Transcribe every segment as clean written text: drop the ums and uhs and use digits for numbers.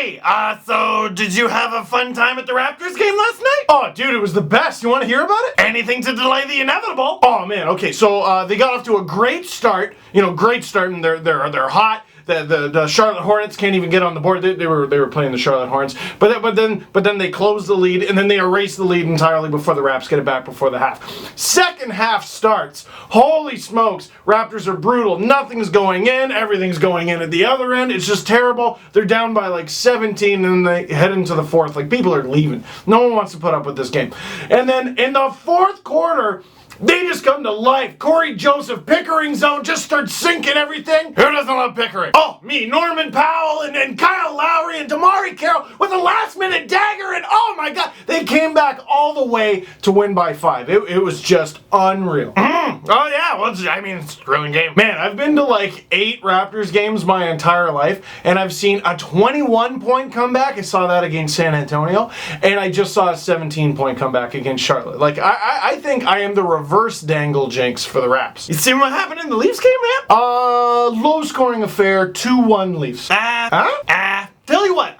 Hey, so did you have a fun time at the Raptors game last night? Oh, dude, it was the best. You want to hear about it? Anything to delay the inevitable. Oh, man. Okay, so they got off to a great start. Great start, and they're hot. The Charlotte Hornets can't even get on the board. They were playing the Charlotte Hornets, but then they close the lead, and then they erase the lead entirely before the Raps get it back before the half. Second half starts. Holy smokes! Raptors are brutal. Nothing's going in. Everything's going in at the other end. It's just terrible. They're down by like 17, and they head into the fourth. Like, people are leaving. No one wants to put up with this game. And then in the fourth quarter, they just come to life. Corey Joseph, Pickering zone, just starts sinking everything. Who doesn't love Pickering? Oh, me, Norman Powell, and Kyle Lowry, and Damari Carroll with a last-minute dagger, and oh my God, they came back all the way to win by 5. It was just unreal. Oh yeah, well, it's a thrilling game. Man, I've been to like 8 Raptors games my entire life, and I've seen a 21-point comeback. I saw that against San Antonio, and I just saw a 17-point comeback against Charlotte. Like, I think I am the reverse dangle jinx for the Raps. You see what happened in the Leafs game, man? Low-scoring affair, 2-1 Leafs. Tell you what,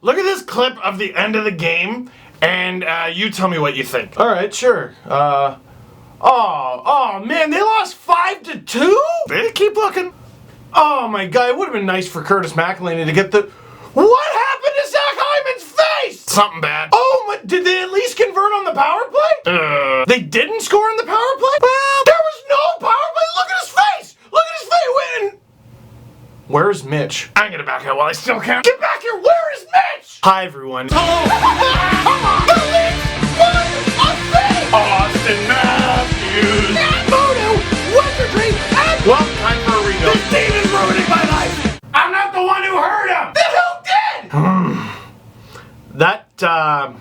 look at this clip of the end of the game, and you tell me what you think. All right, sure. Oh man, they lost 5-2? They keep looking. Oh my God, it would have been nice for Curtis McElhinney to get the... What happened to Zach Hyman's face? Something bad. Oh my, did they at least convert on the power play? They didn't score on the power play? Well, there was no power play. Look at his face. Look at his face. Where's Mitch? I'm gonna back out while I still can. Get back here. Where is Mitch? Hi, everyone. Hello. Come on. The Leafs won a thing. Austin Matthews. Moto, wizardry, and... Well, time for a rebuild. This team is ruining my life. I'm not the one who hurt him. Then who did? That,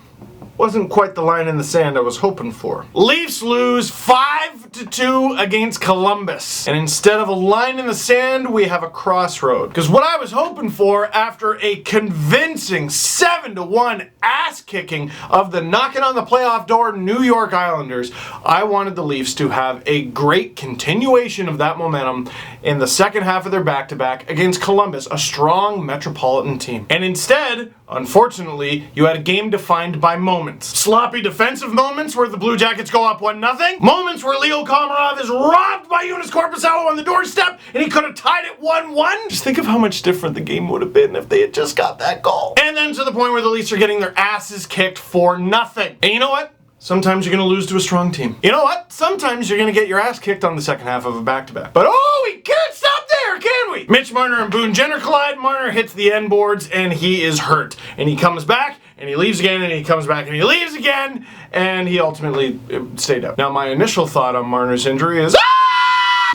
wasn't quite the line in the sand I was hoping for. Leafs lose 5-2 against Columbus. And instead of a line in the sand, we have a crossroad. Because what I was hoping for after a convincing 7-1 ass-kicking of the knocking on the playoff door New York Islanders, I wanted the Leafs to have a great continuation of that momentum in the second half of their back-to-back against Columbus, a strong metropolitan team. And instead, unfortunately, you had a game defined by moments. Sloppy defensive moments where the Blue Jackets go up 1-0. Moments where Leo Komarov is robbed by Jonas Korpisalo on the doorstep and he could have tied it 1-1. Just think of how much different the game would have been if they had just got that goal. And then to the point where the Leafs are getting their asses kicked for nothing. And you know what? Sometimes you're going to lose to a strong team. You know what? Sometimes you're going to get your ass kicked on the second half of a back-to-back. But oh, we can't stop there, can we? Mitch Marner and Boone Jenner collide. Marner hits the end boards and he is hurt. And he comes back and he leaves again and he comes back and he leaves again and he ultimately stayed out. Now, my initial thought on Marner's injury is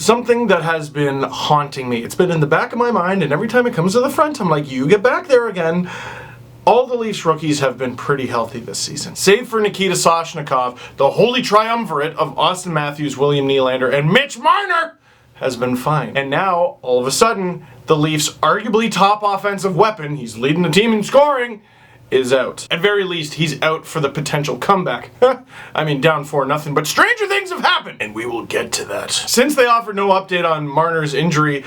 something that has been haunting me. It's been in the back of my mind, and every time it comes to the front, I'm like, you get back there again. All the Leafs rookies have been pretty healthy this season, save for Nikita Soshnikov, the holy triumvirate of Austin Matthews, William Nylander, and Mitch Marner has been fine. And now, all of a sudden, the Leafs' arguably top offensive weapon, he's leading the team in scoring, is out. At very least, he's out for the potential comeback. I mean, down 4-0, but stranger things have happened, and we will get to that. Since they offered no update on Marner's injury,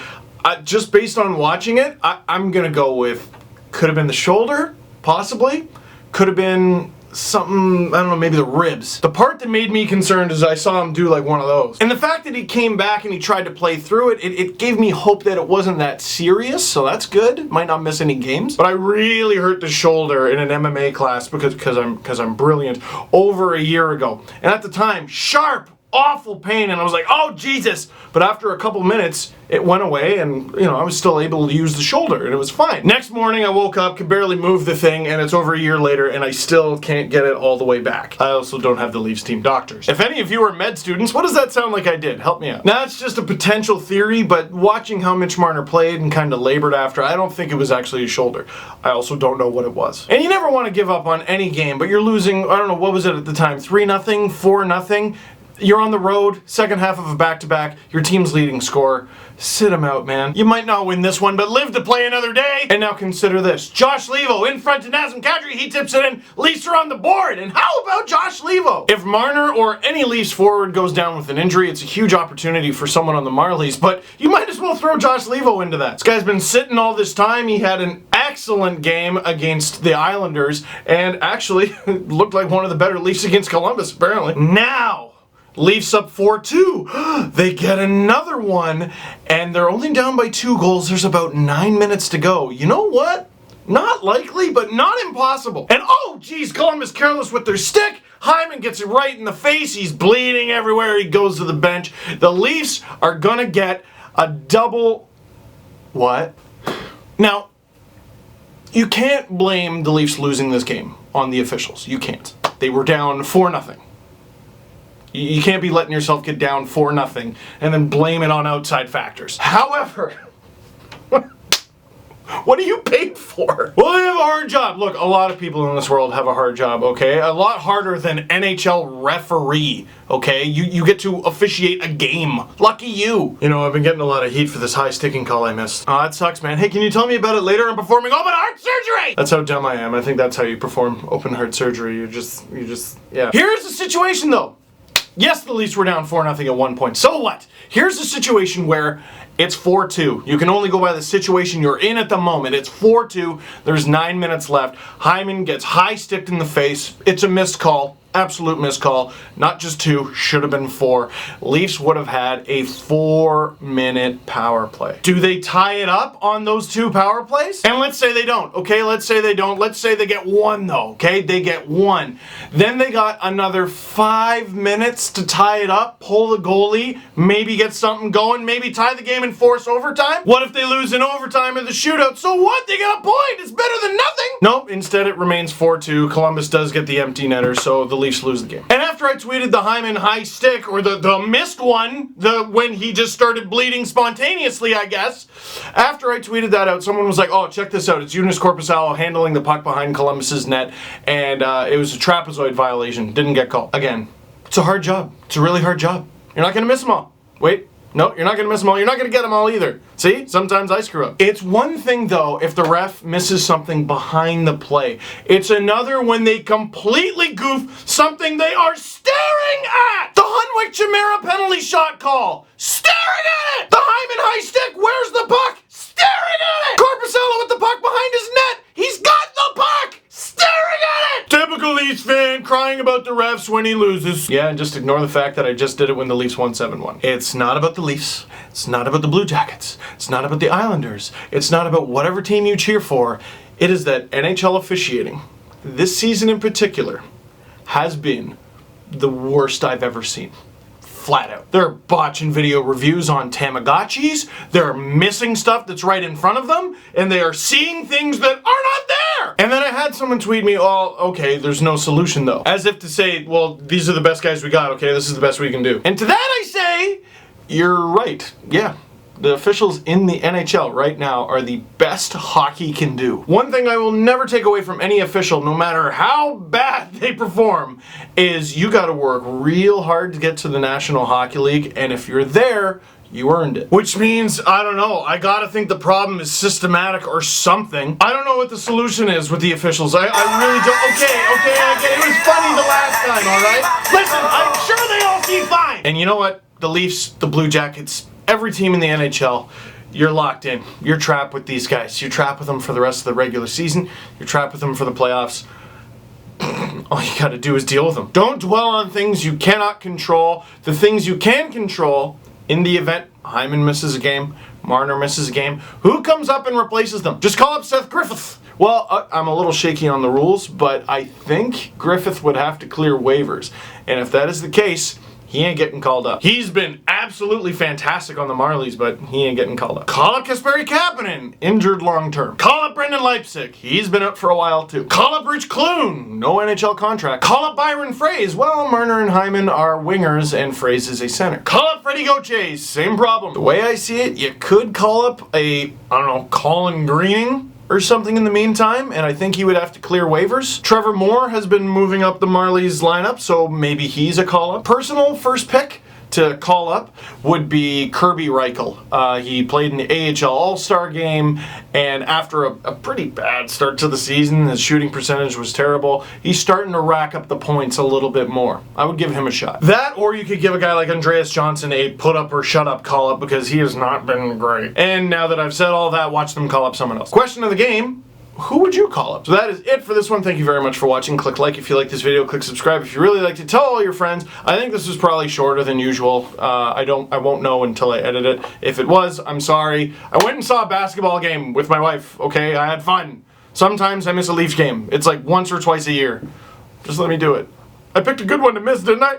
just based on watching it, I'm gonna go with could have been the shoulder, possibly. Could have been something, I don't know, maybe the ribs. The part that made me concerned is I saw him do like one of those. And the fact that he came back and he tried to play through it, it gave me hope that it wasn't that serious, so that's good. Might not miss any games. But I really hurt the shoulder in an MMA class because I'm brilliant over a year ago. And at the time, sharp, awful pain, and I was like, oh Jesus! But after a couple minutes, it went away, and I was still able to use the shoulder, and it was fine. Next morning, I woke up, could barely move the thing, and it's over a year later, and I still can't get it all the way back. I also don't have the Leafs team doctors. If any of you are med students, what does that sound like I did? Help me out. Now, it's just a potential theory, but watching how Mitch Marner played and kind of labored after, I don't think it was actually his shoulder. I also don't know what it was. And you never want to give up on any game, but you're losing, I don't know, what was it at the time? 3-0? 4-0? You're on the road, second half of a back-to-back, your team's leading scorer. Sit him out, man. You might not win this one, but live to play another day. And now consider this. Josh Levo in front to Nazem Kadri. He tips it in. Leafs are on the board. And how about Josh Levo? If Marner or any Leafs forward goes down with an injury, it's a huge opportunity for someone on the Marlies, but you might as well throw Josh Levo into that. This guy's been sitting all this time. He had an excellent game against the Islanders, and actually looked like one of the better Leafs against Columbus, apparently. Now, Leafs up 4-2. They get another one, and they're only down by 2 goals. There's about 9 minutes to go. You know what? Not likely, but not impossible. And oh, geez, Columbus careless with their stick. Hyman gets it right in the face. He's bleeding everywhere. He goes to the bench. The Leafs are gonna get a double... What? Now, you can't blame the Leafs losing this game on the officials. You can't. They were down 4-0. You can't be letting yourself get down 4-0 and then blame it on outside factors. However... What are you paid for? Well, they have a hard job. Look, a lot of people in this world have a hard job, okay? A lot harder than NHL referee, okay? You get to officiate a game. Lucky you. You know, I've been getting a lot of heat for this high sticking call I missed. Oh, that sucks, man. Hey, can you tell me about it later? I'm performing open heart surgery! That's how dumb I am. I think that's how you perform open heart surgery. You just, yeah. Here's the situation, though. Yes, the Leafs were down 4-0 at one point. So what? Here's a situation where it's 4-2. You can only go by the situation you're in at the moment. It's 4-2. There's 9 minutes left. Hyman gets high-sticked in the face. It's a missed call. Absolute missed call. Not just 2. Should have been 4. Leafs would have had a 4-minute power play. Do they tie it up on those 2 power plays? And let's say they don't. Okay, let's say they don't. Let's say they get 1 though. Okay, they get 1. Then they got another 5 minutes to tie it up, pull the goalie, maybe get something going, maybe tie the game and force overtime. What if they lose in overtime or the shootout? So what? They get a point. It's better than nothing. Nope, instead it remains 4-2. Columbus does get the empty netter, so the Leafs lose the game. And after I tweeted the Hyman high stick, or the missed one, when he just started bleeding spontaneously, I guess, after I tweeted that out, someone was like, oh, check this out. It's Joonas Korpisalo handling the puck behind Columbus's net, and it was a trapezoid violation. Didn't get called. Again, it's a hard job. It's a really hard job. You're not going to miss them all. Wait. No, you're not going to miss them all. You're not going to get them all either. See? Sometimes I screw up. It's one thing, though, if the ref misses something behind the play. It's another when they completely goof something they are staring at. The Hunwick Chimera penalty shot call. Staring at it. The Hyman high stick. Where's the puck? Staring at it. Korpisalo with the puck behind his net. He's got the puck. Staring at it! Typical Leafs fan crying about the refs when he loses. Yeah, and just ignore the fact that I just did it when the Leafs won 7-1. It's not about the Leafs. It's not about the Blue Jackets. It's not about the Islanders. It's not about whatever team you cheer for. It is that NHL officiating, this season in particular, has been the worst I've ever seen. Flat out. They're botching video reviews on Tamagotchis, they're missing stuff that's right in front of them, and they are seeing things that are not there! And then I had someone tweet me, oh, okay, there's no solution though. As if to say, well, these are the best guys we got, okay, this is the best we can do. And to that I say, you're right. Yeah. The officials in the NHL right now are the best hockey can do. One thing I will never take away from any official, no matter how bad they perform, is you gotta work real hard to get to the National Hockey League, and if you're there, you earned it. Which means, I don't know, I gotta think the problem is systematic or something. I don't know what the solution is with the officials. I really don't. Okay, it was funny the last time, alright? Listen, I'm sure they all see fine! And you know what? The Leafs, the Blue Jackets, every team in the NHL, you're locked in. You're trapped with these guys. You're trapped with them for the rest of the regular season. You're trapped with them for the playoffs. All you gotta do is deal with them. Don't dwell on things you cannot control. The things you can control, in the event Hyman misses a game, Marner misses a game, who comes up and replaces them? Just call up Seth Griffith. Well, I'm a little shaky on the rules, but I think Griffith would have to clear waivers. And if that is the case, he ain't getting called up. He's been absolutely fantastic on the Marlies, but he ain't getting called up. Call up Kasperi Kapanen, injured long term. Call up Brendan Leipzig. He's been up for a while too. Call up Rich Kloon, no NHL contract. Call up Byron Frazee. Well, Marner and Hyman are wingers and Frazee is a center. Call up Freddie Gauthier, same problem. The way I see it, you could call up Colin Greening or something in the meantime, and I think he would have to clear waivers. Trevor Moore has been moving up the Marlies lineup, so maybe he's a call-up. Personal first pick to call up would be Kirby Reichel. He played in the AHL All-Star game, and after a pretty bad start to the season, his shooting percentage was terrible, he's starting to rack up the points a little bit more. I would give him a shot. That, or you could give a guy like Andreas Johnson a put-up or shut-up call-up, because he has not been great. And now that I've said all that, watch them call up someone else. Question of the game: who would you call up? So that is it for this one. Thank you very much for watching. Click like if you like this video. Click subscribe if you really liked it. Tell all your friends. I think this was probably shorter than usual. I won't know until I edit it. If it was, I'm sorry. I went and saw a basketball game with my wife, okay? I had fun. Sometimes I miss a Leafs game. It's like once or twice a year. Just let me do it. I picked a good one to miss, didn't I?